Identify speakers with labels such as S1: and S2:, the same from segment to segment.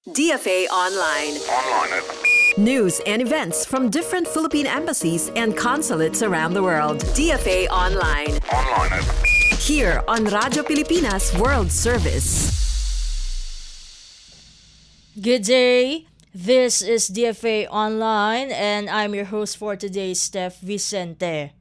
S1: DFA Online. News and events from different Philippine embassies and consulates around the world. DFA Online. Here on Radyo Pilipinas World Service.
S2: Good day. This is DFA Online and I'm your host for today, Steph Vicente.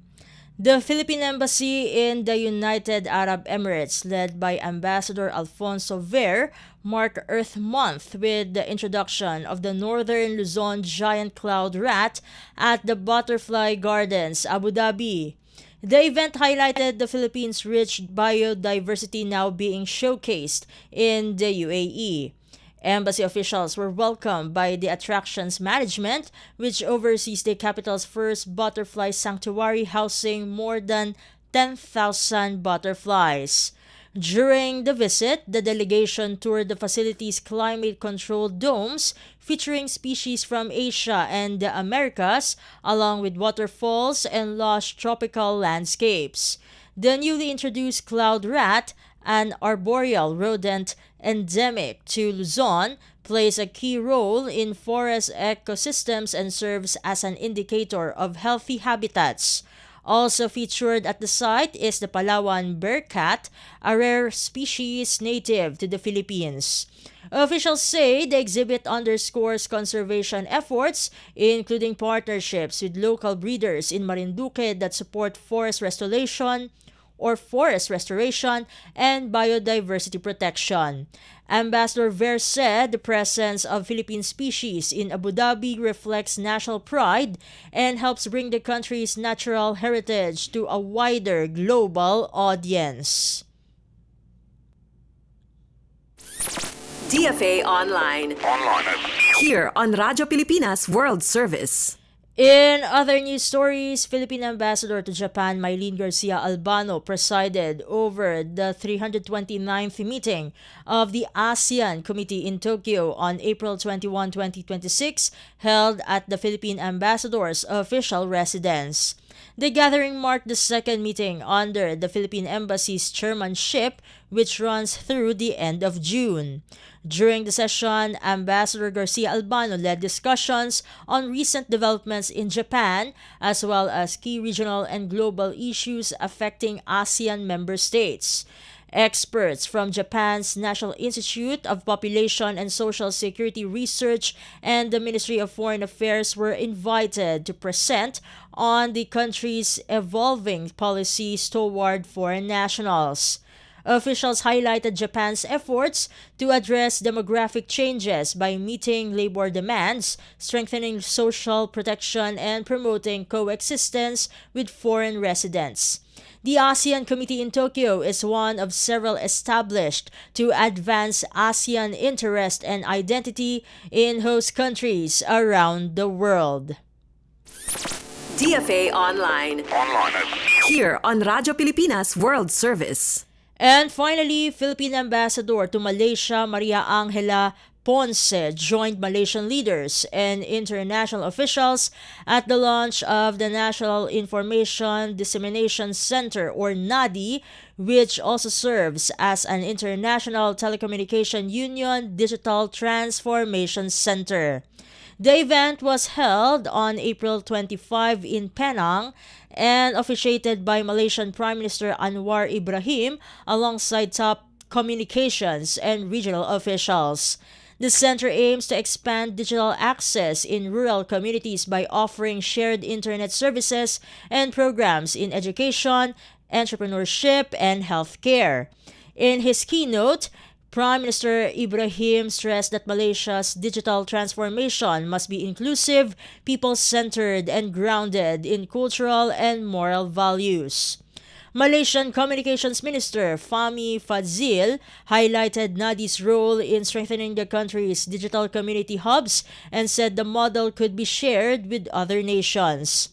S2: The Philippine Embassy in the United Arab Emirates, led by Ambassador Alfonso Ver, marked Earth Month with the introduction of the Northern Luzon giant cloud rat at the Butterfly Gardens, Abu Dhabi. The event highlighted the Philippines' rich biodiversity now being showcased in the UAE. Embassy officials were welcomed by the attractions management, which oversees the capital's first butterfly sanctuary housing more than 10,000 butterflies. During the visit, the delegation toured the facility's climate-controlled domes featuring species from Asia and the Americas, along with waterfalls and lush tropical landscapes. The newly introduced cloud rat, an arboreal rodent endemic to Luzon, plays a key role in forest ecosystems and serves as an indicator of healthy habitats. Also featured at the site is the Palawan bearcat, a rare species native to the Philippines. Officials say the exhibit underscores conservation efforts, including partnerships with local breeders in Marinduque that support forest restoration and biodiversity protection. Ambassador Ver said the presence of Philippine species in Abu Dhabi reflects national pride and helps bring the country's natural heritage to a wider global audience.
S1: DFA Online. Here on Radyo Pilipinas World Service.
S2: In other news stories, Philippine Ambassador to Japan Mylene Garcia Albano presided over the 329th meeting of the ASEAN Committee in Tokyo on April 21, 2026, held at the Philippine Ambassador's official residence. The gathering marked the second meeting under the Philippine Embassy's chairmanship, which runs through the end of June. During the session, Ambassador Garcia Albano led discussions on recent developments in Japan, as well as key regional and global issues affecting ASEAN member states. Experts from Japan's National Institute of Population and Social Security Research and the Ministry of Foreign Affairs were invited to present on the country's evolving policies toward foreign nationals. Officials highlighted Japan's efforts to address demographic changes by meeting labor demands, strengthening social protection, and promoting coexistence with foreign residents. The ASEAN Committee in Tokyo is one of several established to advance ASEAN interest and identity in host countries around the world.
S1: DFA Online. Here on Radyo Pilipinas World Service.
S2: And finally, Philippine Ambassador to Malaysia Maria Angela Ponce joined Malaysian leaders and international officials at the launch of the National Information Dissemination Center, or NADI, which also serves as an International Telecommunication Union Digital Transformation Center. The event was held on April 25 in Penang and officiated by Malaysian Prime Minister Anwar Ibrahim alongside top communications and regional officials. The center aims to expand digital access in rural communities by offering shared internet services and programs in education, entrepreneurship, and healthcare. In his keynote, Prime Minister Ibrahim stressed that Malaysia's digital transformation must be inclusive, people-centered, and grounded in cultural and moral values. Malaysian Communications Minister Fahmi Fadzil highlighted NADI's role in strengthening the country's digital community hubs and said the model could be shared with other nations.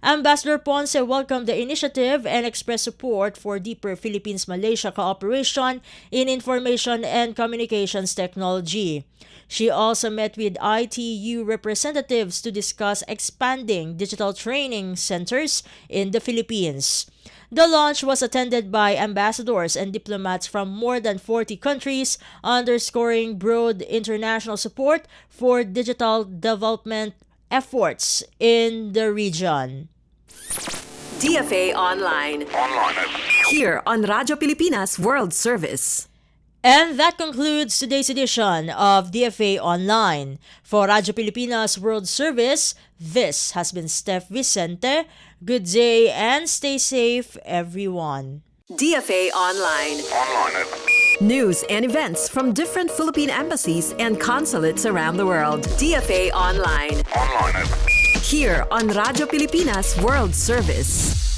S2: Ambassador Ponce welcomed the initiative and expressed support for deeper Philippines-Malaysia cooperation in information and communications technology. She also met with ITU representatives to discuss expanding digital training centers in the Philippines. The launch was attended by ambassadors and diplomats from more than 40 countries, underscoring broad international support for digital development efforts in the region.
S1: DFA Online. Here on Radyo Pilipinas World Service.
S2: And that concludes today's edition of DFA Online. For Radyo Pilipinas World Service, this has been Steph Vicente. Good day and stay safe, everyone.
S1: DFA Online. News and events from different Philippine embassies and consulates around the world. DFA Online. Here on Radyo Pilipinas World Service.